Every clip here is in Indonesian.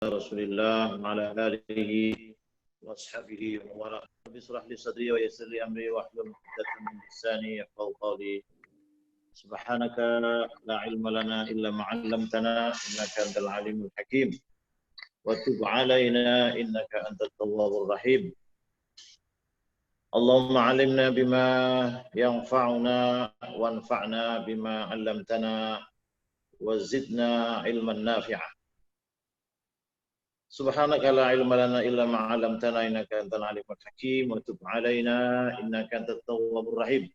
Rasulillah wa ala alihi wa ashabihi wa wala. Rabbi shrah li sadri wa yassir li amri wa hlul 'uqdatam min lisani yafqahu qawli. Subhanaka la ilma lana illa ma 'allamtana innaka antal alimul hakim. Wa tub 'alaina innaka antat tawwabur rahim. Allahumma 'allimna bima yanfa'una wanfa'na bima 'allamtana wa zidna ilman nafi'ah. Subhanaka la ilma lana illa ma 'allamtana innaka antal alimul hakim wa tub 'alaina innaka antat tawwabur rahim.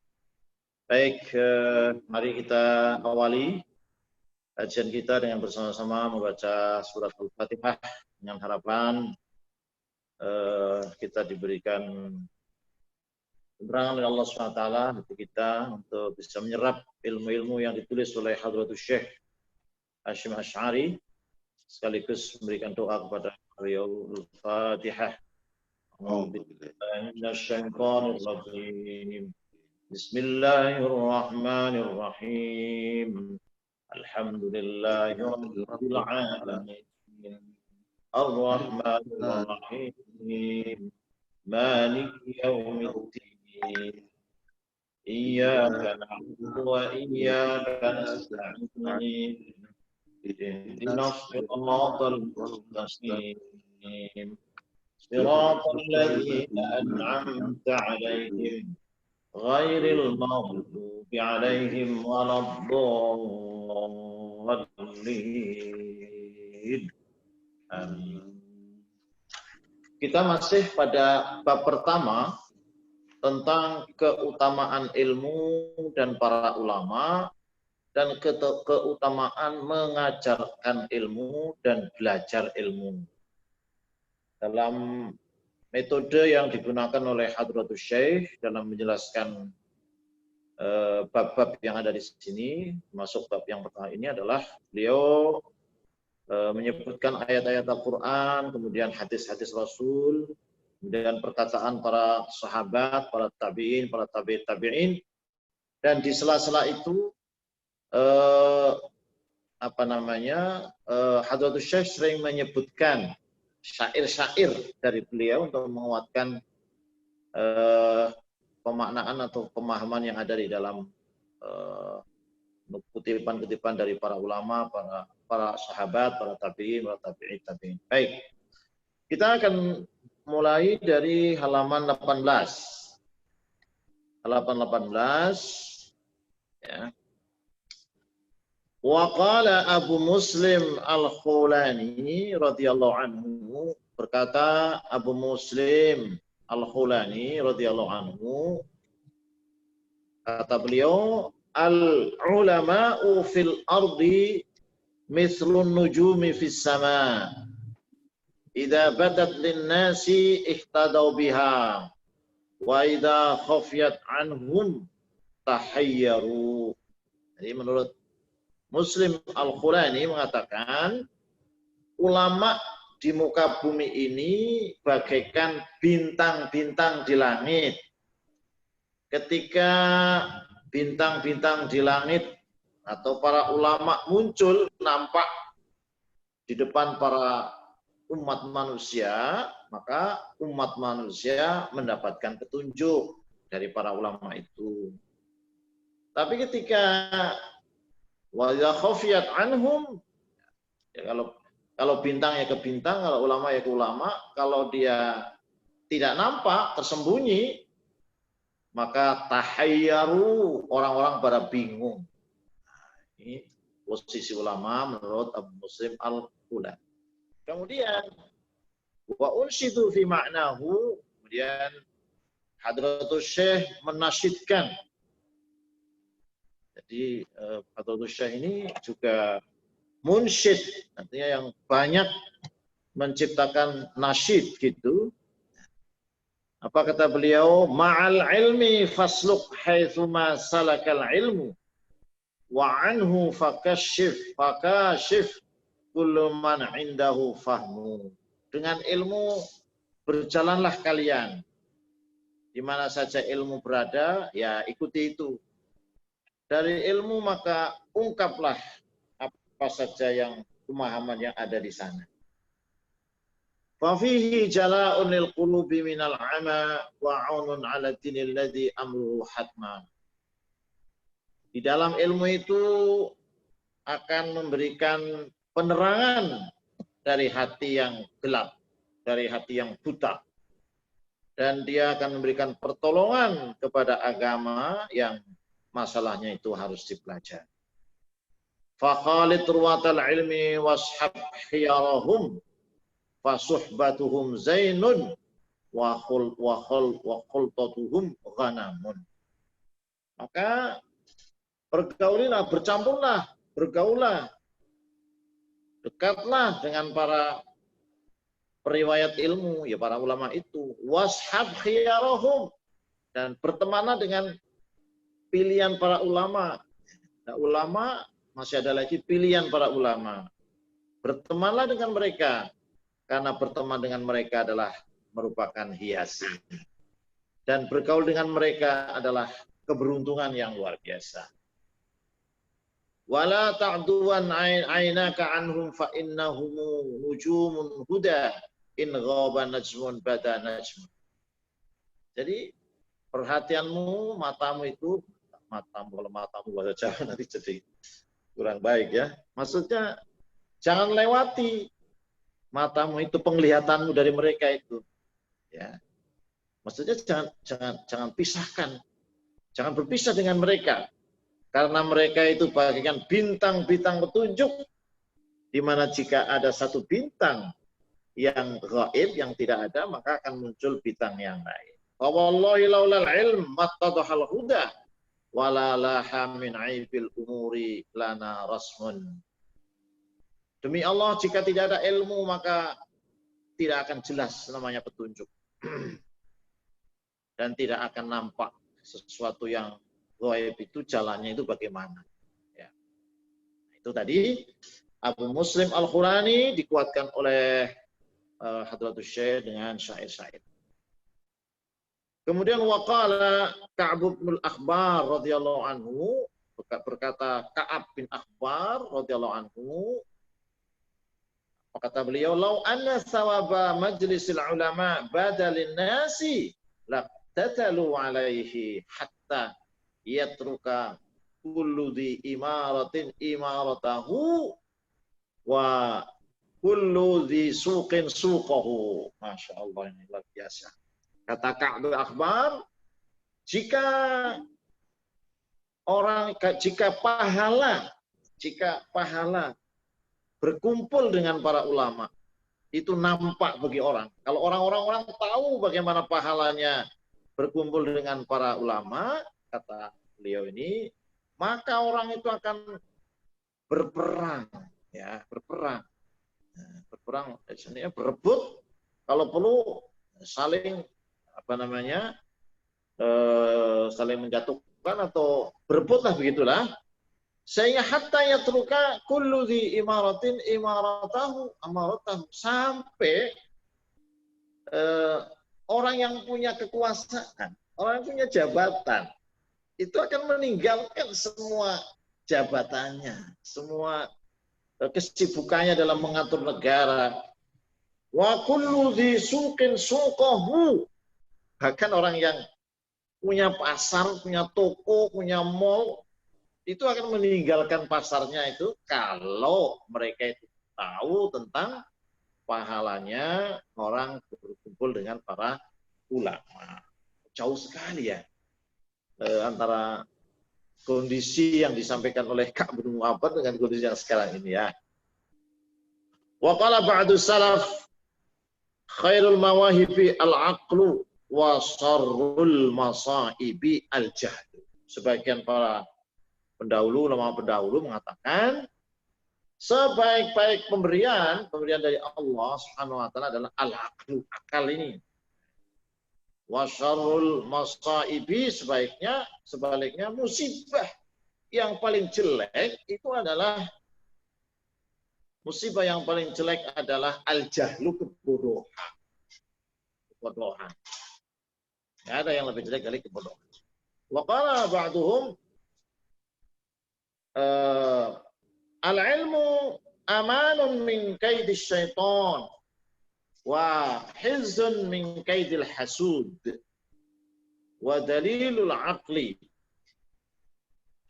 Baik, mari kita awali kajian kita dengan bersama-sama membaca surat Al-Fatihah dengan harapan kita diberikan penerangan oleh Allah SWT hati kita untuk bisa menyerap ilmu-ilmu yang ditulis oleh Hadratus Syekh Hasyim Asy'ari, sekaligus memberikan doa kepada beliau. Al-Fatihah. Bismillahirrahmanirrahim. Alhamdulillahirabbil alamin. Ar-Rahmanir-Rahim. Maliki yaumiddin. Iyyaka na'budu wa iyyaka nasta'in. اهدنا الصراط المستقيم صراط الذين أنعمت عليهم غير المغضوب عليهم ولا الضالين. Amin. Kita masih pada bab pertama tentang keutamaan ilmu dan para ulama, dan keutamaan mengajarkan ilmu dan belajar ilmu. Dalam metode yang digunakan oleh Hadratus Syekh dalam menjelaskan bab-bab yang ada di sini, masuk bab yang pertama ini adalah beliau menyebutkan ayat-ayat Al-Quran, kemudian hadis-hadis Rasul, kemudian perkataan para sahabat, para tabi'in, para tabi'in, dan di sela-sela itu Hadratus Syekh sering menyebutkan syair-syair dari beliau untuk menguatkan pemaknaan atau pemahaman yang ada di dalam kutipan-kutipan dari para ulama, para sahabat, para tabi'in, para tabi'in. Baik, kita akan mulai dari halaman 18. Halaman 18, ya. Wa qala Abu Muslim Al-Khulani radhiyallahu anhu, berkata Abu Muslim Al-Khulani radhiyallahu anhu, kata beliau, al-ulama'u fil ardi mithlun nujumi fis sama, idza badat lin-nasi ihtadaw biha wa idza khafiyat anhum tahayyaru. Jadi menurut Muslim Al-Khulani mengatakan, ulama di muka bumi ini bagaikan bintang-bintang di langit. Ketika bintang-bintang di langit atau para ulama muncul, nampak di depan para umat manusia, maka umat manusia mendapatkan petunjuk dari para ulama itu. Tapi ketika wa idza khafiyat anhum, ya, kalau bintang ya ke bintang, kalau ulama ya ke ulama, kalau dia tidak nampak, tersembunyi, maka tahayyaru, orang-orang pada bingung. Ini posisi ulama menurut Abu Muslim Al-Khulani. Kemudian wa unshidu fi ma'nahu, kemudian Hadratus Syekh menasyidkan. Jadi Hadratus Syekh ini juga munsyid, artinya yang banyak menciptakan nasyid gitu. Apa kata beliau? Ma'al ilmi fasluk haitsuma salakal ilmu wa anhu fakashif kullu man indahu fahmu. Dengan ilmu berjalanlah kalian. Di mana saja ilmu berada, ya ikuti itu. Dari ilmu maka ungkaplah apa saja yang pemahaman yang ada di sana. Fafihi jala'un lil qulubi minal 'ama wa 'aunun 'ala dinil ladzi amruhu hatma. Di dalam ilmu itu akan memberikan penerangan dari hati yang gelap, dari hati yang buta. Dan dia akan memberikan pertolongan kepada agama yang masalahnya itu harus dipelajari. Fakhalid ruwatal ilmi washab khiyarahum fasuhbatuhum zainun wa khultatuhum ghanamun. Maka bergaulilah, bercampurlah, bergaulah, dekatlah dengan para periwayat ilmu, ya para ulama itu. Washab khiyarahum, dan bertemanlah dengan pilihan para ulama. Nah, ulama masih ada lagi pilihan para ulama. Bertemanlah dengan mereka, karena berteman dengan mereka adalah merupakan hiasi. Dan bergaul dengan mereka adalah keberuntungan yang luar biasa. Wala ta'duwan aynaka anhum fa innahum nujumun huda in ghaba najmun bada najmun. Jadi perhatianmu, matamu itu, kalau matamu bahasa Jawa nanti jadi kurang baik ya. Maksudnya jangan lewati matamu itu, penglihatanmu dari mereka itu. Ya. Maksudnya jangan pisahkan. Jangan berpisah dengan mereka. Karena mereka itu bagaikan bintang-bintang petunjuk, di mana jika ada satu bintang yang gaib, yang tidak ada, maka akan muncul bintang yang lain. Wallahi laulal ilm mattadahal huda wala laha min aibil umuri lana rasmun. Demi Allah, jika tidak ada ilmu maka tidak akan jelas namanya petunjuk. Dan tidak akan nampak sesuatu yang gaib itu jalannya itu bagaimana. Ya. Itu tadi Abu Muslim Al-Khurani dikuatkan oleh Hadratus Syekh dengan syair-syair. Kemudian waqala Ka'ab bin Akhbar radhiyallahu anhu, berkata Ka'ab bin Akhbar radhiyallahu anhu, kata beliau, "Lau anna thawaba majlisil ulama badalin nasi laqtatalu alaihi hatta yatruka kullu dhi imaratin imaratahu wa kullu dhi suqin suqahu." Masya Allah, ini luar biasa. Kata Ka'ab bin Akhbar, jika pahala berkumpul dengan para ulama itu nampak bagi orang. Kalau orang tahu bagaimana pahalanya berkumpul dengan para ulama, kata beliau ini, maka orang itu akan berperang, ya, berperang, sebenarnya berebut, kalau perlu saling saling menjatuhkan atau berebutlah, begitulah. Sehingga hatta yatruka kullu dhi imaratin imaratahu, sampai orang yang punya kekuasaan, orang yang punya jabatan, itu akan meninggalkan semua jabatannya, semua kesibukannya dalam mengatur negara. Wa kullu dhi suqin suqahu, bahkan orang yang punya pasar, punya toko, punya mall, itu akan meninggalkan pasarnya itu kalau mereka itu tahu tentang pahalanya orang berkumpul dengan para ulama. Jauh sekali ya antara kondisi yang disampaikan oleh Ka'ab bin Akhbar dengan kondisi yang sekarang ini ya. Wa qala ba'du salaf khairul mawahibi al-aqlu wa sarrul masaibi al-jahlu. Sebagian para ulama pendahulu mengatakan sebaik-baik pemberian dari Allah Subhanahu wa taala adalah al-aqlu, akal ini. Wa syarrul masaibi, sebaliknya musibah yang paling jelek itu adalah al-jahlu, kebodohan. Tidak ada yang lebih jelek dari kebodohan. Wa qala ba'duhum al-ilmu amanun min kaidis syaitan wa hizun min kaidil hasud wa dalilul aqli.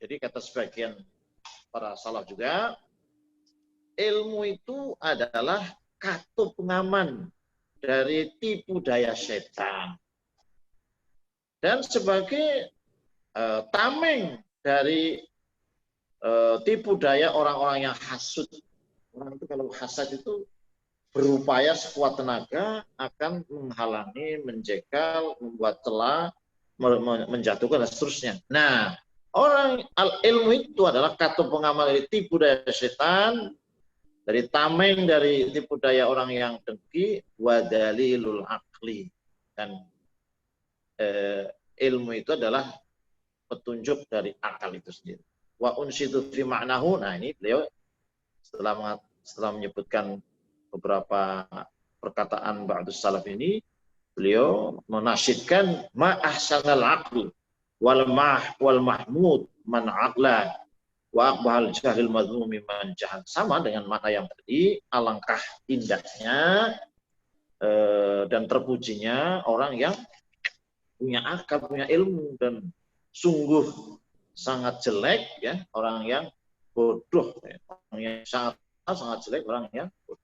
Jadi kata sebagian para salaf juga, ilmu itu adalah katup pengaman dari tipu daya setan dan sebagai tameng dari tipu daya orang-orang yang hasud. Orang itu kalau hasad itu berupaya sekuat tenaga akan menghalangi, menjegal, membuat celah, menjatuhkan dan seterusnya. Nah, orang ilmu itu adalah katup pengamal dari tipu daya setan, dari tameng dari tipu daya orang yang dengki, wa dalilul aqli. Dan ilmu itu adalah petunjuk dari akal itu sendiri. Wa unsidu fi ma'nahu. Nah, ini beliau setelah menyebutkan beberapa perkataan ba'dus salaf ini, beliau menasyidkan ma ahsanal aql wal mahmud man aqla wa aqbahal jahil madhmumi man jahal. Sama dengan makna yang tadi, alangkah indahnya dan terpujinya orang yang punya akal, punya ilmu, dan sungguh sangat jelek ya orang yang bodoh, ya. Orang yang sangat jelek orang yang bodoh.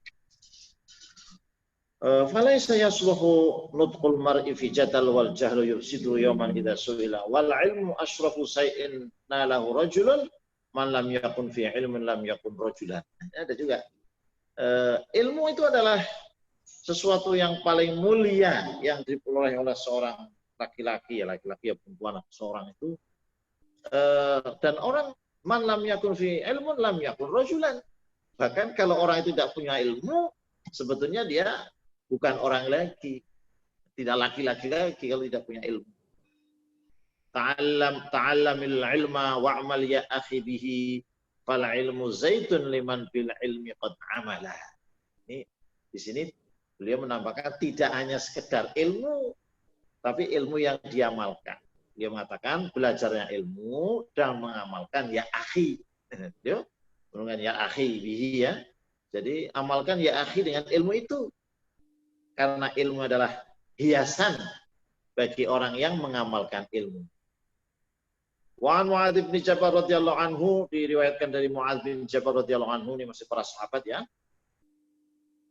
Falaysa yasluhu nutqul mar'i fi jadal wal jahlu yufsidu yawman idza su'ila wal ilmu asyrafu shay'in nalahu rajulun man lam yakun fi ilmin lam yakun rajulan. Ada juga ilmu itu adalah sesuatu yang paling mulia yang diperoleh oleh seorang laki-laki ya perempuan seorang itu, dan orang man lam yakun fi ilmun lam yakun rajulan. Bahkan kalau orang itu tidak punya ilmu, sebetulnya dia bukan orang lagi, tidak laki-laki lagi kalau tidak punya ilmu. Ta'allamil ilma wa'mal ya akhi bihi fal ilmu zaitun liman bil ilmi qad amala. Ini di sini beliau menambahkan tidak hanya sekedar ilmu, tapi ilmu yang diamalkan. Dia mengatakan belajarnya ilmu dan mengamalkan ya akhi. Dia mengatakan ya akhi bihi ya. Jadi amalkan ya akhi dengan ilmu itu. Karena ilmu adalah hiasan bagi orang yang mengamalkan ilmu. Wa Mu'adz bin Jabal radhiyallahu anhu, diriwayatkan dari Mu'adz bin Jabal radhiyallahu anhu, ini masih para sahabat ya.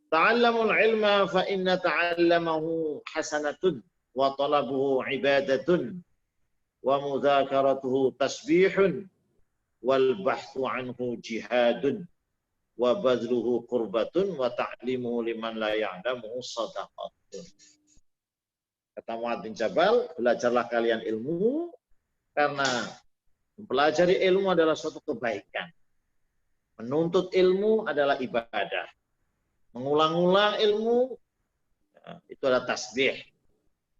Ta'allamul ilma fa inna ta'allamahu hasanatun wa talabuhu ibadatun wa mudzakaratuhu tasbihun wal bahthu anhu jihadun wa badluhu qurbatun wa ta'limuhu liman la ya'lamu sadaqatun. Kata Mu'adz bin Jabal, belajarlah kalian ilmu karena mempelajari ilmu adalah suatu kebaikan. Menuntut ilmu adalah ibadah. Mengulang-ulang ilmu itu adalah tasbih.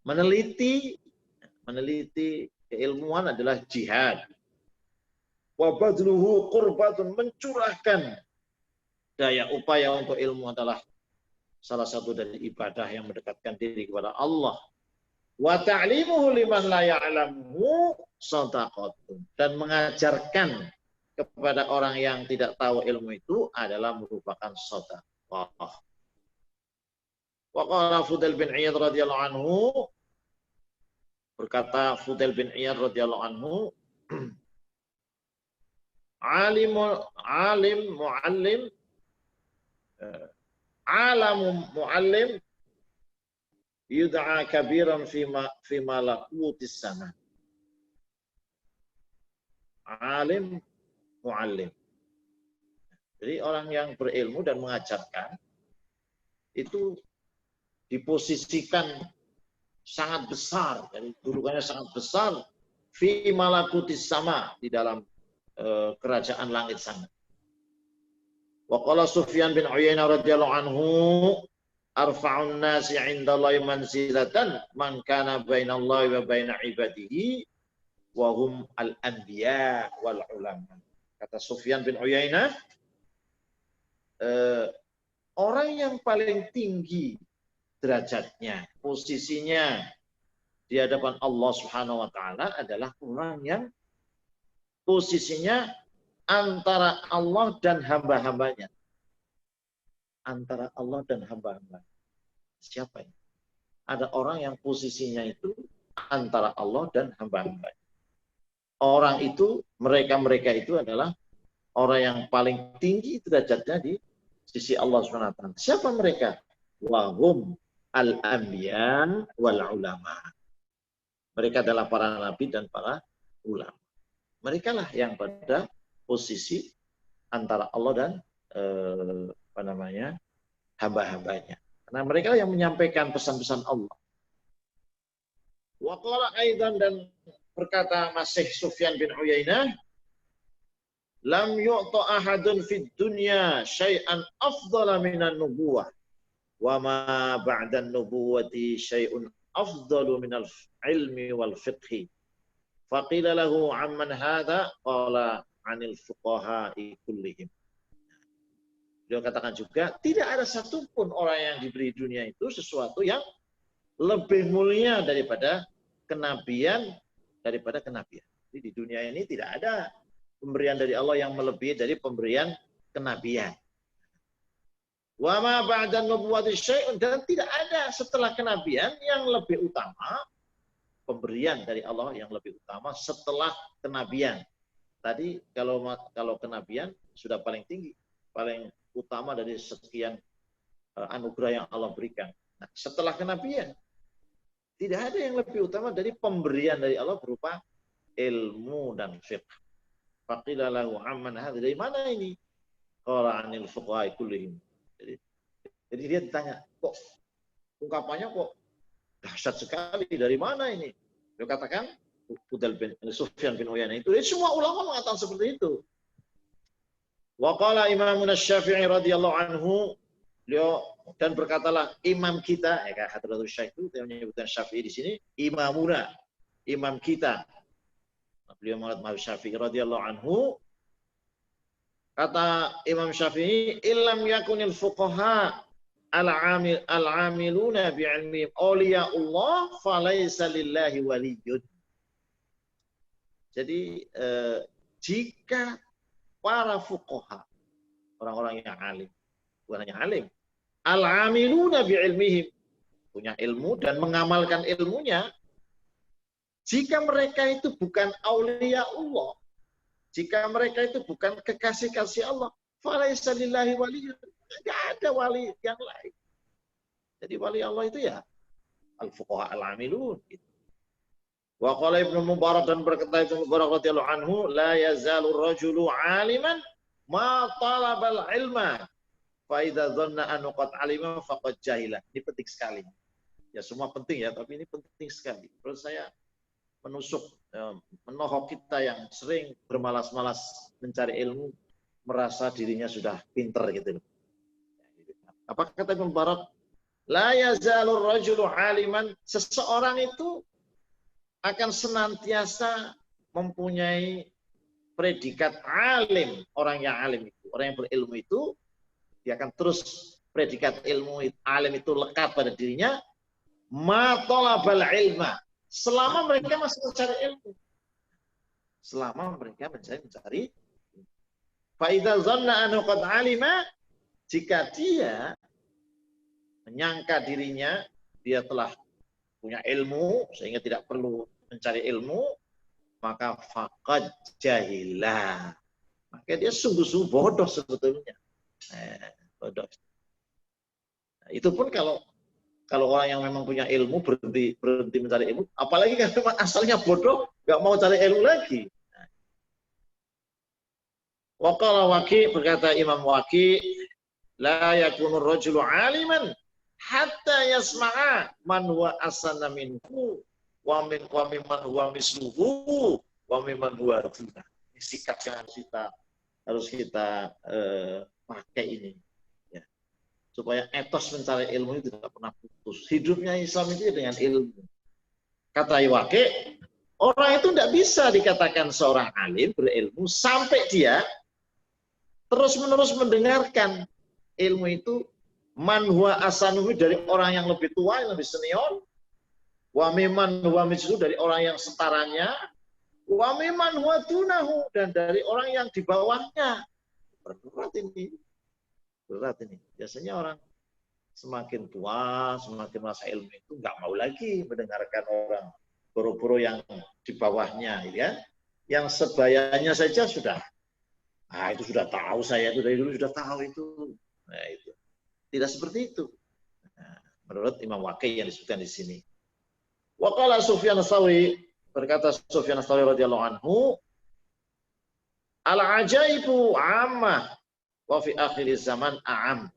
Meneliti keilmuan adalah jihad. Wa badluhu qurbatun, mencurahkan daya upaya untuk ilmu adalah salah satu dari ibadah yang mendekatkan diri kepada Allah. Wa ta'limuhu liman la ya'lamu shadaqatun, dan mengajarkan kepada orang yang tidak tahu ilmu itu adalah merupakan sedekah. Wa qala Fudail bin Iyad radhiyallahu anhu, berkata Fudail bin Iyad radhiyallahu anhu, alim muallim alamu muallim yud'a kabiran fi malakutis sama. Alim muallim. Jadi orang yang berilmu dan mengajarkan itu diposisikan sangat besar, jadi dudukannya sangat besar fi malakutis sama, di dalam kerajaan langit sana. Wa qala Sufyan bin Uyainah radhiyallahu anhu, arfa'un nasi 'indallahi manzilatan man kana bainallahi wa baina ibadihi wa hum al-anbiya wal ulama. Kata Sufyan bin Uyainah, orang yang paling tinggi derajatnya, posisinya di hadapan Allah Subhanahu wa taala adalah orang yang posisinya antara Allah dan hamba-hambanya. Antara Allah dan hamba-hamba. Siapa ini? Ada orang yang posisinya itu antara Allah dan hamba-hamba. Orang itu, mereka itu adalah orang yang paling tinggi derajatnya di sisi Allah SWT. Siapa mereka? Wahum al-anbiya wal ulama. Mereka adalah para nabi dan para ulama. Mereka lah yang pada posisi antara Allah dan hamba-hambanya. Karena mereka yang menyampaikan pesan-pesan Allah. Wa qala aidan, dan berkata masih Sufyan bin Uyainah, lam yu'ta ahadun fid dunya syai'an afdala minan nubuwah wa ma ba'dan nubuwati syai'un afdalu minal ilmi wal fiqhi. Faqila lahu amman hadha qala anil fuqaha'i kullihim. Beliau katakan juga, tidak ada satupun orang yang diberi dunia itu sesuatu yang lebih mulia daripada kenabian. Jadi di dunia ini tidak ada pemberian dari Allah yang melebihi dari pemberian kenabian. Wa ma ba'dan nubuwwati syai'un, dan tidak ada setelah kenabian yang lebih utama, pemberian dari Allah yang lebih utama setelah kenabian. Tadi kalau kenabian sudah paling tinggi, paling utama dari sekian anugerah yang Allah berikan. Nah, setelah kenabian tidak ada yang lebih utama dari pemberian dari Allah berupa ilmu dan fiqh. Faqila lahu amman hadza, dari mana ini? Qala anil fuqaha'i kullihim. Jadi dia ditanya, kok ungkapannya kok dahsyat sekali, dari mana ini? Dia katakan Sufyan bin Uyainah itu, semua ulama mengatakan seperti itu. Wa qala Imam Asy-Syafi'i radhiyallahu anhu, beliau dan berkatalah imam kita, ya Hadratus Syekh itu yang menyebutkan Syafi'i di sini, imamuna, imam kita. Beliau Muhammad Syafi'i radhiyallahu anhu, kata Imam Syafi'i, illam yakunil fuqaha al-amiluna bi'ilmihim awliyaullah falaysa lillahi waliyyun. Jadi jika para fuqaha, orang-orang yang alim, bukan hanya alim, al-amiluna bi'ilmihim, punya ilmu dan mengamalkan ilmunya, jika mereka itu bukan aulia Allah, jika mereka itu bukan kekasih-kasih Allah, falaysa lillahi waliyyun, tidak ada wali yang lain. Jadi wali Allah itu ya al-fuqaha al-amilun gitu. Wa qala Ibnu Mubarak, dan berkata Ibnu Mubarak radhiyallahu anhu, la yazalur rajulu aliman ma talabal ilma fa idza dhanna an qad alima faqad jahila. Ini penting sekali. Ya semua penting ya, tapi ini penting sekali. Menurut saya menusuk menohok kita yang sering bermalas-malas mencari ilmu, merasa dirinya sudah pinter gitu. Apa kata Ibnu Mubarak? La yazalur rajulu aliman, seseorang itu akan senantiasa mempunyai predikat alim. Orang yang alim itu, orang yang berilmu itu, dia akan terus predikat ilmu alim itu lekat pada dirinya. Ma talabal ilma, selama mereka masih mencari ilmu. Selama mereka mencari. Fa idza dhanna anhu qad alima, jika dia menyangka dirinya dia telah punya ilmu sehingga tidak perlu mencari ilmu, maka faqad jahila, maka dia sungguh-sungguh bodoh sebetulnya. Bodoh. Nah, itu pun kalau orang yang memang punya ilmu berhenti mencari ilmu, apalagi kalau memang asalnya bodoh, nggak mau cari ilmu lagi. Wa qala Waqi', berkata Imam Waqi', la yakunur rajulu aliman hatta yasma'a man huwa asana minhu wa mimman huwa misluhu wa mimman huwa duna. Ini sikap yang harus kita pakai ini ya. Supaya etos mencari ilmu itu tidak pernah putus. Hidupnya Islam itu dengan ilmu. Kata Waqi', orang itu tidak bisa dikatakan seorang alim berilmu sampai dia terus-menerus mendengarkan ilmu itu man huwa asanuhu, dari orang yang lebih tua, yang lebih senior, wa mimman huwa mislu, dari orang yang setaranya, wa mimman huwa dunahu, dan dari orang yang di bawahnya. Berat ini. Biasanya orang semakin tua, semakin merasa ilmu itu nggak mau lagi mendengarkan orang guru-guru yang di bawahnya, ya. Yang sebayanya saja sudah, itu sudah tahu, saya itu dari dulu sudah tahu itu. Nah, itu tidak seperti itu. Nah, menurut Imam Waqi yang disebutkan di sini. Waqala Sufyan Ats-Tsauri, berkata Sufyan Ats-Tsauri radhiyallahu anhu, al-ajaibu ammah wa fi akhir zaman a'am.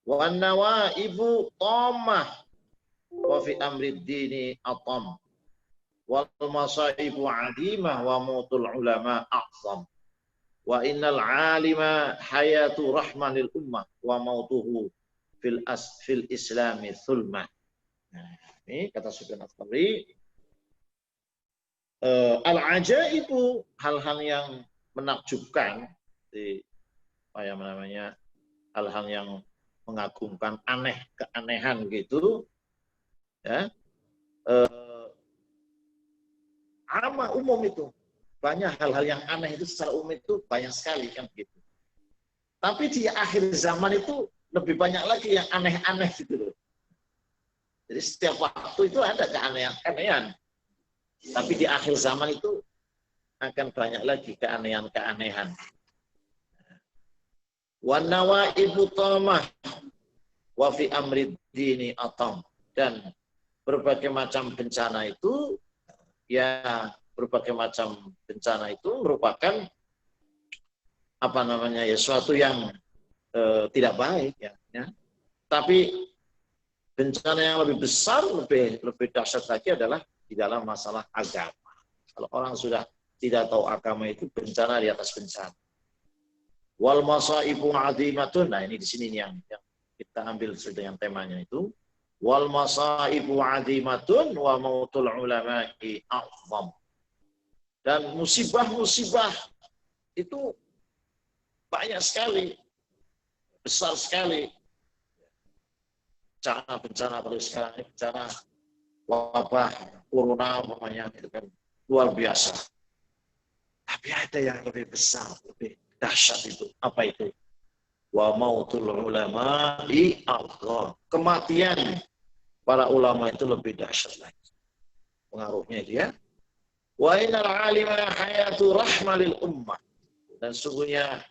Wa an-nawaibu tammah wa fi amri dini atam. Wal masaibu adimah wa mutul ulama a'zam. Wa innal alima hayatu rahmanil ummah wa mautuhu fil islami thulmah. Nah, ini kata Sufyan Ats-Tsauri, al-ajaibu, hal-hal yang menakjubkan, apa yang namanya, hal-hal yang mengagumkan, aneh, keanehan gitu, ya, ama umum itu banyak hal-hal yang aneh itu secara umum itu banyak sekali kan gitu. Tapi di akhir zaman itu lebih banyak lagi yang aneh-aneh gitu loh. Jadi setiap waktu itu ada keanehan-keanehan. Tapi di akhir zaman itu akan banyak lagi keanehan-keanehan. Wa nawaibu tamah wa fi amri dini atam. Dan berbagai macam bencana itu, ya, berbagai macam bencana itu merupakan apa namanya, ya, suatu yang tidak baik, ya. Tapi bencana yang lebih besar, lebih dahsyat lagi adalah di dalam masalah agama. Kalau orang sudah tidak tahu agama itu bencana di atas bencana. Wal masaibu azimatun. Nah, ini di sini yang kita ambil sesuai dengan temanya itu. Wal masaibu azimatun wa mautul ulama'i a'zam. Dan musibah-musibah itu banyak sekali, besar sekali. Bencana pada sekarang ini, bencana wabah corona umpamanya, itu kan luar biasa. Tapi ada yang lebih besar, lebih dahsyat itu. Apa itu? Wa mautul ulama'i a'zam. Kematian para ulama itu lebih dahsyat lagi. Pengaruhnya itu, ya. Wa innal alima hayatu rahmalil ummah. Dan sungguhnya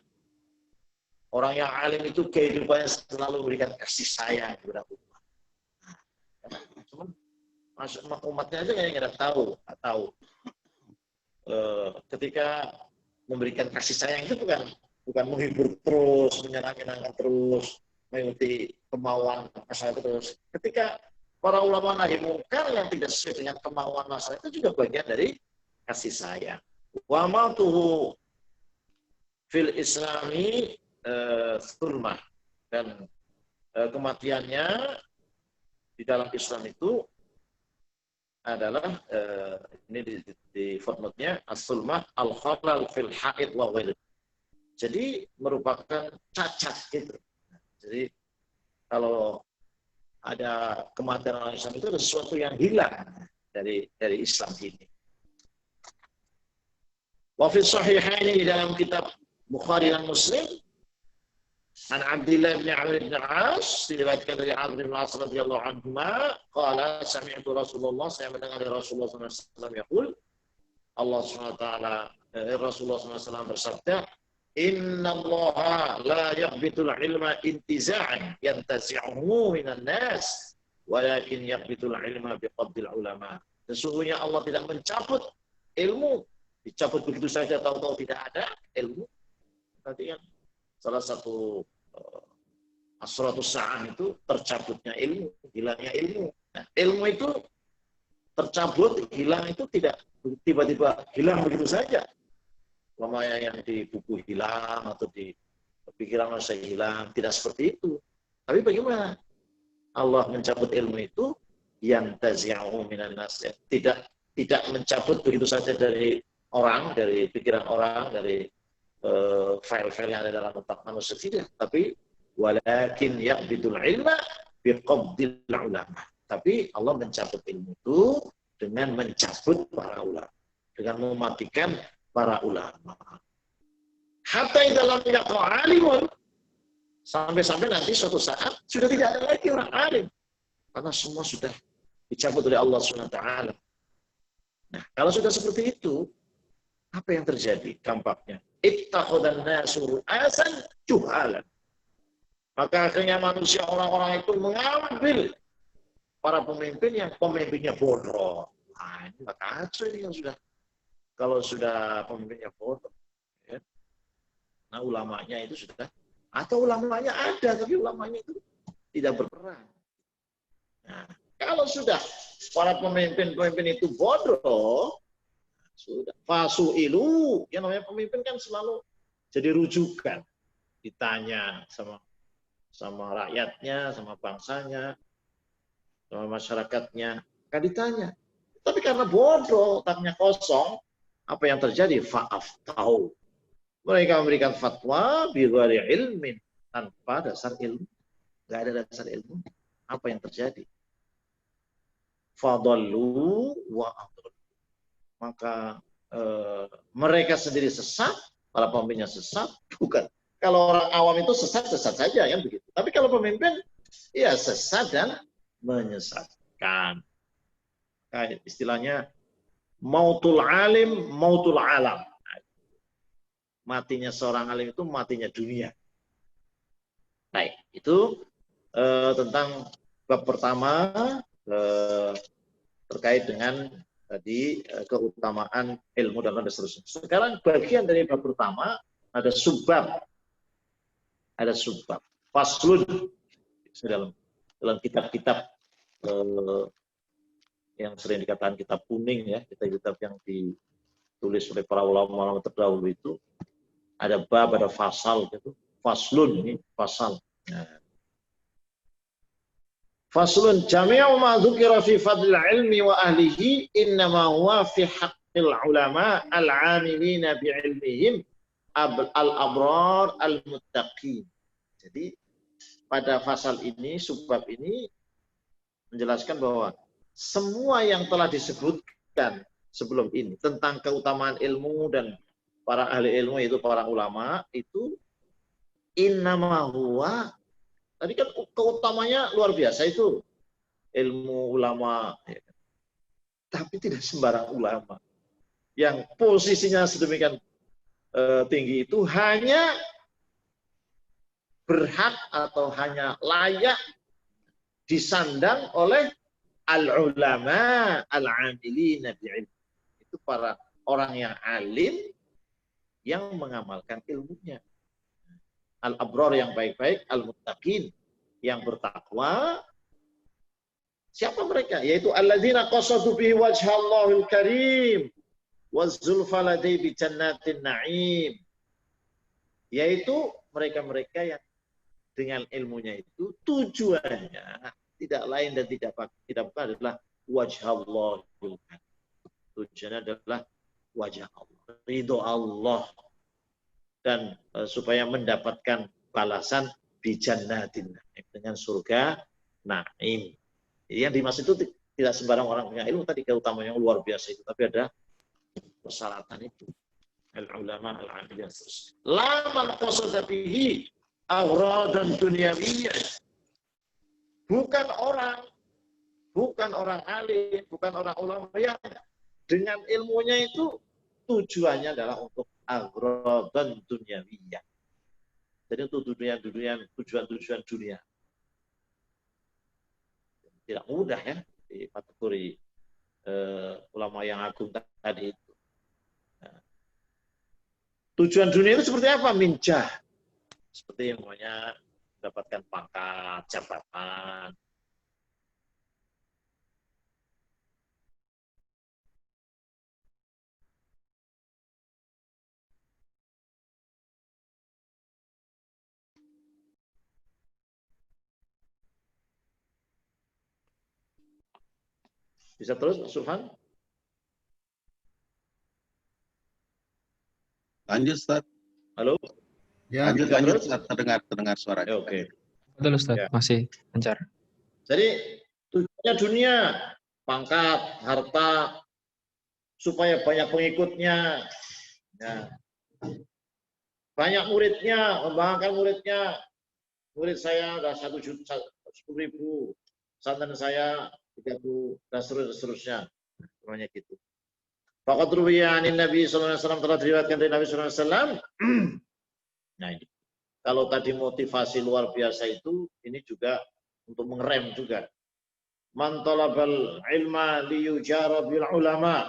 orang yang alim itu kehidupannya selalu memberikan kasih sayang kepada umat. Cuman umatnya aja yang nggak tahu. Ketika memberikan kasih sayang itu bukan menghibur terus, menyenangkan terus, mengikuti kemauan masyarakat terus. Ketika para ulama nahi mungkar yang tidak sesuai dengan kemauan masyarakat itu juga bagian dari kasih sayang. Wa mautuhu fil islami thulmah. Dan kematiannya di dalam Islam itu adalah ini di footnote-nya as-sulmah al-khalal fil haid wa ghairi. Jadi merupakan cacat gitu. Jadi kalau ada kematian orang Islam itu ada sesuatu yang hilang dari Islam ini. Wa fi sahihaini, di dalam kitab Bukhari dan Muslim, an Abdullah bin Amr bin As, diriwayatkan dari Amr bin As radhiyallahu anhu, qala sami'tu Rasulullah, saya mendengar Rasulullah SAW yaqul, Allah SWT, Rasulullah SAW bersabda, inna allaha la yaqbitul ilma intiza'an yantazi'uhu minan nas walakin yaqbitul ilma biqabdil ulama. Sesungguhnya Allah tidak mencabut ilmu, dicabut begitu saja tahu-tahu tidak ada ilmu. Nanti kan salah satu asratus sa'ah itu tercabutnya ilmu, hilangnya ilmu. Nah, ilmu itu tercabut, hilang itu tidak tiba-tiba hilang begitu saja. Umpamanya yang di buku hilang atau di pikiran saya hilang, tidak seperti itu. Tapi bagaimana Allah mencabut ilmu itu? Yantazi'u minan nas. Tidak mencabut begitu saja dari orang, dari pikiran orang, dari file-file yang ada dalam otak manusia, tidak. Tapi walakin yaqbidul ilma biqabdil ulama. Tapi Allah mencabut ilmu itu dengan mencabut para ulama, dengan mematikan para ulama. Hatta dalam yaqa alimun, Sampai-sampai nanti suatu saat sudah tidak ada lagi orang alim. Karena semua sudah dicabut oleh Allah SWT. Nah, kalau sudah seperti itu, apa yang terjadi dampaknya? Ittakhadhan nasu ru'asan juhalan. Maka akhirnya manusia orang-orang itu mengambil para pemimpin yang pemimpinnya bodoh. Nah, ini kacau ini yang sudah. Kalau sudah pemimpinnya bodoh. Ya. Nah, ulamanya itu sudah. Atau ulamanya ada, tapi ulamanya itu tidak berperan. Nah, kalau sudah para pemimpin-pemimpin itu bodoh, sudah fasu'ilu, yang namanya pemimpin kan selalu jadi rujukan, ditanya sama rakyatnya, sama bangsanya, sama masyarakatnya, kan ditanya. Tapi karena bodoh, otaknya kosong, apa yang terjadi? Fa'aftau. Mereka memberikan fatwa bighairi ilmin, tanpa dasar ilmu. Nggak ada dasar ilmu. Apa yang terjadi? Fadallu wa adallu. Maka mereka sendiri sesat, para pemimpinnya sesat, bukan. Kalau orang awam itu sesat saja, kan begitu. Tapi kalau pemimpin, ya sesat dan menyesatkan. Kayak istilahnya, mautul alim, mautul alam. Matinya seorang alim itu matinya dunia. Baik, itu tentang bab pertama terkait dengan tadi keutamaan ilmu dan seterusnya. Sekarang bagian dari bab pertama ada subbab. Ada subbab. Faslun dalam kitab-kitab yang sering dikatakan kitab kuning ya, kitab-kitab yang ditulis oleh para ulama terdahulu itu ada bab, ada fasal gitu. Faslun ini fasal. Nah. Faslun jami'u ma dzukira fi fadlil ilmi wa ahlihi innama huwa fi haqqil ulama al-'amilina bi ilmihim al-abrar al-muttaqin. Jadi pada fasal ini, subbab ini menjelaskan bahwa semua yang telah disebutkan sebelum ini tentang keutamaan ilmu dan para ahli ilmu itu para ulama itu innama huwa, tadi kan keutamanya luar biasa itu ilmu ulama ya. Tapi tidak sembarang ulama yang posisinya sedemikian tinggi itu hanya berhak atau hanya layak disandang oleh al-ulama al-amilina bi'ilm. Itu para orang yang alim yang mengamalkan ilmunya. Al-abrar yang baik-baik, al-muttaqin yang bertakwa. Siapa mereka? Yaitu alladzina qasadu bihi wajhallahul karim waz-zulfa ladai bi jannatin na'im. Yaitu mereka-mereka yang dengan ilmunya itu tujuannya tidak lain dan tidak bukan adalah wajhallahul karim. Tujuannya adalah wajah Allah, ridho Allah, dan supaya mendapatkan balasan di jannatin dengan surga naim. Jadi yang dimaksud itu tidak sembarang orang punya ilmu tadi keutamaan yang luar biasa itu, tapi ada persyaratan itu. Al-ulama al-amil yang terus. La man qasada bihi aghradan dunyawiyyah. Bukan orang alim, bukan orang ulama yang dengan ilmunya itu tujuannya adalah untuk aghradan dunyawiyah. Jadi untuk tujuan-tujuan dunia. Tidak mudah ya di kategori ulama yang agung tadi itu. Nah, tujuan dunia itu seperti apa? Minjah. Seperti yang namanya mendapatkan pangkat, jabatan. Bisa terus, Sufan? Lanjut, Ustaz. Halo? Ya, lanjut, Ustaz. Terdengar suara. Ya, oke. Betul, Ustaz. Ya. Masih lancar. Jadi tujuannya dunia, pangkat, harta, supaya banyak pengikutnya, ya. Banyak muridnya, membanggakan muridnya, murid saya udah 10.000, pesantren saya 30, dan seterusnya. Namanya gitu. Faqad ruwiya 'anil Nabi sallallahu alaihi wasallam, telah diriwayatkan dari Nabi sallallahu alaihi wasallam. Nah, ini. Kalau tadi motivasi luar biasa itu, ini juga untuk mengerem juga. Man talabal ilma liyujara bil ulama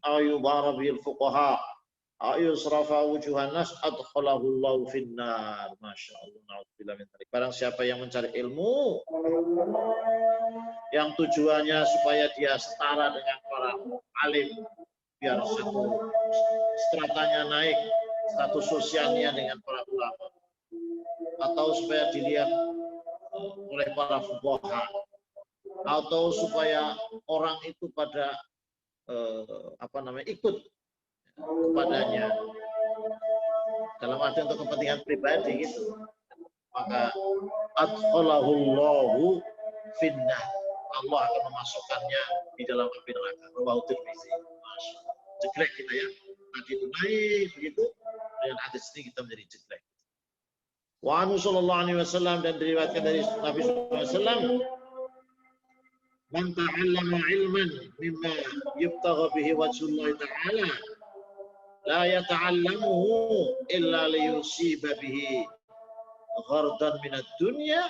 aw yubara bil fuqaha aw yusrafa wujuhan nas adkhalahu Allahu finnar. Masyaallah, naudzubillah min dzalik. Barang siapa yang mencari ilmu yang tujuannya supaya dia setara dengan para alim, biar satu stratanya naik, status sosialnya dengan para ulama, atau supaya dilihat oleh para fuqaha, atau supaya orang itu pada ikut kepadanya dalam arti untuk kepentingan pribadi gitu, maka adkhalahullahu finnar, Allah akan memasukkannya di dalam api neraka. Rawahu Tirmizi. Jeglek kita ya, tadi itu naik begitu, dengan hadis ini kita menjadi jeglek. Wa anhu sallallahu alaihi wasallam, dan diriwayatkan dari Nabi sallallahu alaihi wasallam, man ta'allama ilman mimma yubtagha bihi wajhullah ta'ala la yata'allamuhu illa liyusiba bihi ghardan minad dunya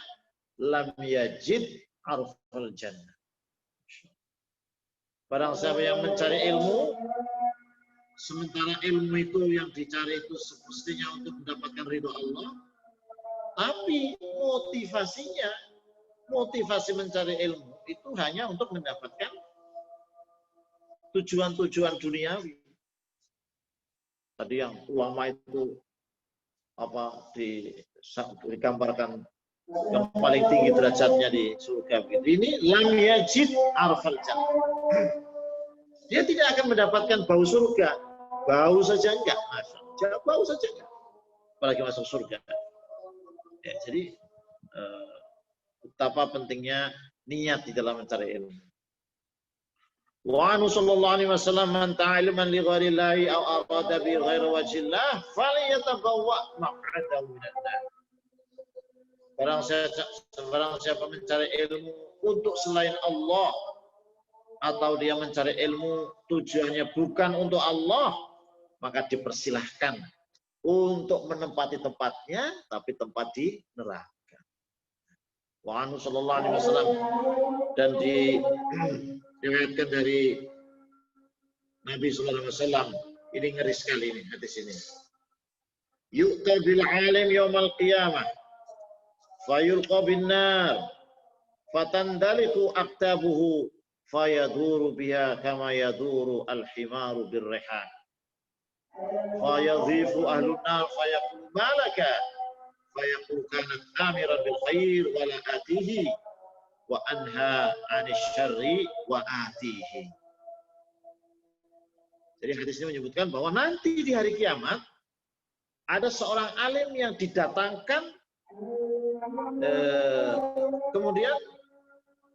lam yajid arfal jannah. Barang siapa yang mencari ilmu, sementara ilmu itu yang dicari itu semestinya untuk mendapatkan ridho Allah, tapi motivasi mencari ilmu itu hanya untuk mendapatkan tujuan-tujuan duniawi. Tadi yang ulama itu digambarkan yang paling tinggi derajatnya di surga. Ini lam yajid arfal jannah. Dia tidak akan mendapatkan bau surga. Bau saja enggak, bau saja enggak. Apalagi masuk surga. Ya, jadi betapa pentingnya niat di dalam mencari ilmu. Wa anhu sallallahu alaihi wasallam, man ta'alluman li ghairillahi aw arada bi ghairi wajhillah falyatabawwa maq'adahu minan nar. Barang siapa mencari ilmu untuk selain Allah, atau dia mencari ilmu tujuannya bukan untuk Allah, maka dipersilahkan untuk menempati tempatnya, tapi tempat di neraka. Wa anhu sallallahu alaihi wasallam, dan diriwayatkan dari Nabi sallallahu alaihi wasallam, ini ngeri sekali ini hadis ini. Yu'ta bil alim yaumal qiyamah fayulqa bin nar fatandaliqu aktabuhu fayaduru biha kama yaduru al-himaru birrihan fayadhifu ahlun nar fayaqulu malaka fayaqulu kanat amiran bil khair wala atihi wa anha 'anil syarri wa atihi. Jadi hadis ini menyebutkan bahwa nanti di hari kiamat ada seorang alim yang didatangkan, kemudian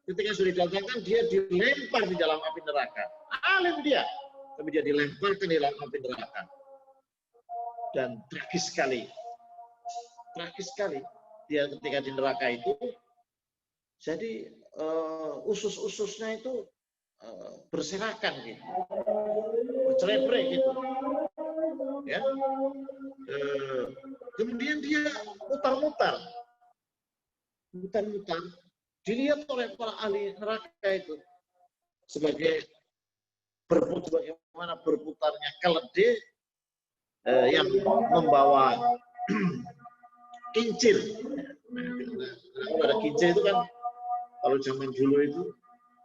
ketika sudah didatangkan dia dilempar di dalam api neraka. Alim dia, tapi dia dilemparkan di dalam api neraka. Dan tragis sekali dia ketika di neraka itu. Jadi usus-ususnya itu berserakan gitu, bercerai-berai gitu, ya. Kemudian dia mutar-mutar, dilihat oleh para ahli neraka itu sebagai bagaimana berputarnya keledai yang membawa kincir. Kalau ada kincir itu kan, kalau zaman dulu itu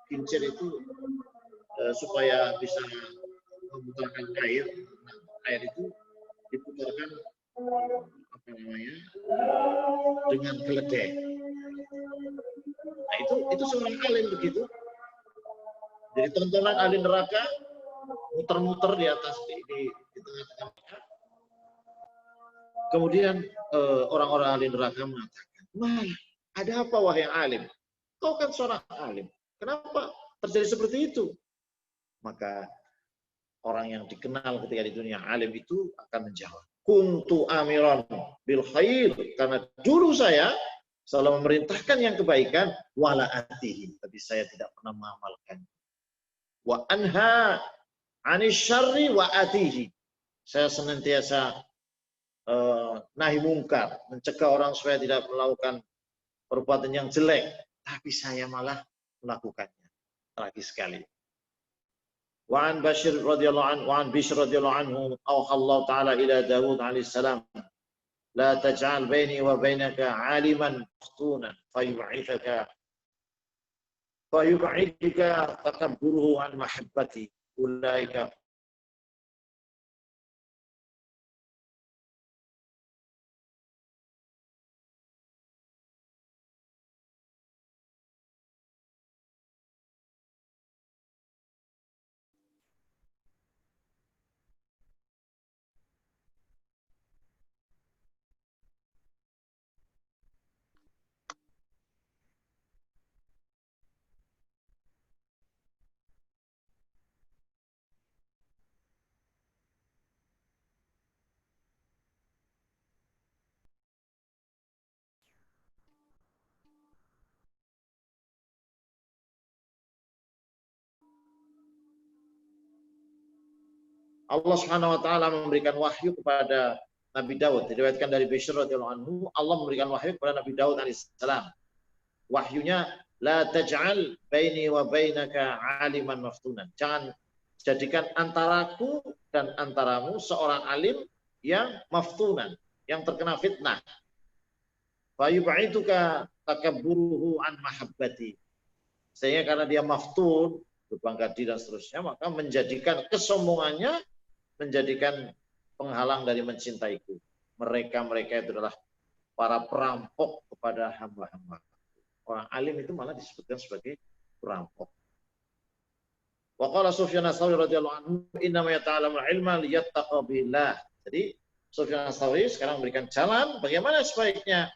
kincir itu supaya bisa memutarkan air, air itu diputarkan dengan keledai. Nah, itu seorang alim begitu. Jadi tontonan ahli neraka muter-muter di atas di tengah-tengah mereka. Kemudian orang-orang ahli neraka mengatakan, "Wah, ada apa wahai alim? Kau kan seorang alim. Kenapa terjadi seperti itu?" Maka orang yang dikenal ketika di dunia alim itu akan menjawab, kuntu amiran bil khair, karena dulu saya selalu memerintahkan yang kebaikan, wala atihi, tapi saya tidak pernah mengamalkan. Wa anha anis syarri wa atihi, saya senantiasa nahi mungkar, mencegah orang supaya tidak melakukan perbuatan yang jelek, tapi saya malah melakukannya. Tragis sekali. Wa an Bashir radhiyallahu anhu, wa an Bishr radhiyallahu anhu, auha Allah taala ila Daud alaihi salam, la taj'al baini wa bainaka 'aliman maftunan fayub'idka takabburuhu an mahabbati ulaika. Allah Subhanahu wa taala memberikan wahyu kepada Nabi Daud. Diriwayatkan dari Bishr radhiyallahu anhu, Allah memberikan wahyu kepada Nabi Daud alaihissalam. Wahyunya, la taj'al baini wa bainaka 'aliman maftunan. Jangan jadikan antaraku dan antaramu seorang alim yang maftunan, yang terkena fitnah. Fa yub'ituka takabburuhu an mahabbati. Sehingga karena dia maftun, berbangga diri dan seterusnya, maka menjadikan kesombongannya, menjadikan penghalang dari mencintaiku. Mereka itu adalah para perampok kepada hamba-hamba. Orang alim itu malah disebutkan sebagai perampok. Wa qala Sufyan ats-Tsauri radhiyallahu anhu, inna ma yata'allamul ilma liyattaqa billah. Jadi Sufyan ats-Tsauri sekarang memberikan jalan bagaimana sebaiknya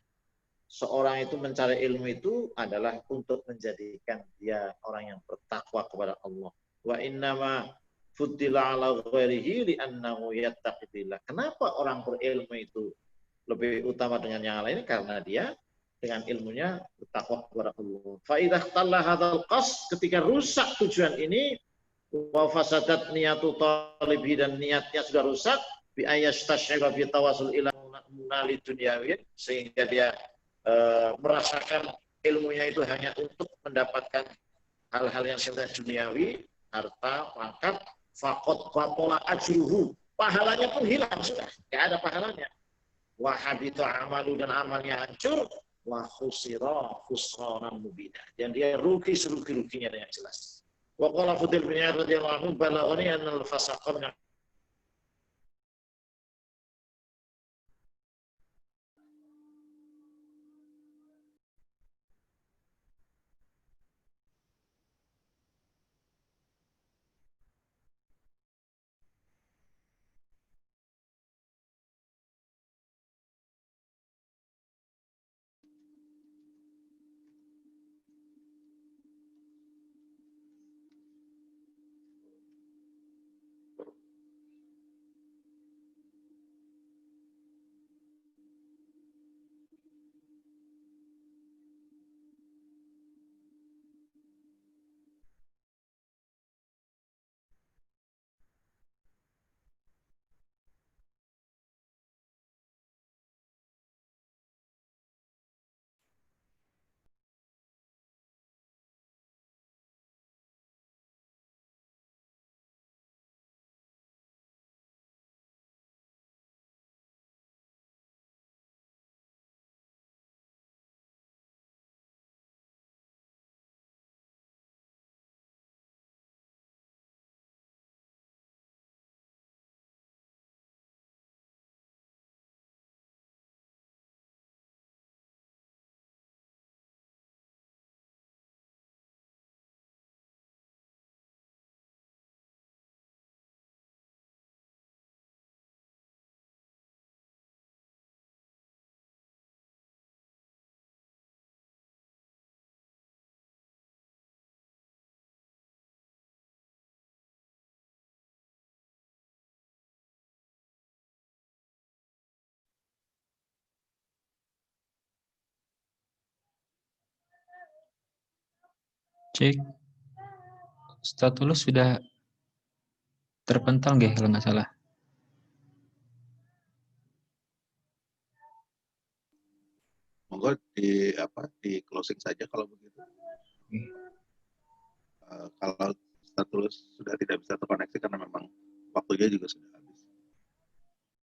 seorang itu mencari ilmu itu adalah untuk menjadikan dia orang yang bertakwa kepada Allah. Wa innama fuddila ala ghairihi li'annahu yattaqi billah. Kenapa orang berilmu itu lebih utama dengan yang lain? Karena dia dengan ilmunya bertakwa kepada Allah. Fa idza talla hadzal qasd, ketika rusak tujuan ini, wa fasadat niyatu talibi, dan niatnya sudah rusak, bi ayastashira bi tawasul ila munali dunyawin, sehingga dia merasakan ilmunya itu hanya untuk mendapatkan hal-hal yang sifatnya duniawi, harta, pangkat, faqad batola ajruhu, pahalanya pun hilang sudah, tidak ada pahalanya. Wa habita amalu, dan amalnya hancur. Wa khusira khusranan mubina, dan dia rugi serugi-ruginya dengan jelas. Wa qala Fudail bin Iyad radhiyallahu anhu, balaghani anna al-fasaqa min Cek. Ustaz Tulus sudah terpental nggih kalau nggak salah. Monggo di closing saja kalau begitu. Kalau Ustaz Tulus sudah tidak bisa terkoneksi karena memang waktunya juga sudah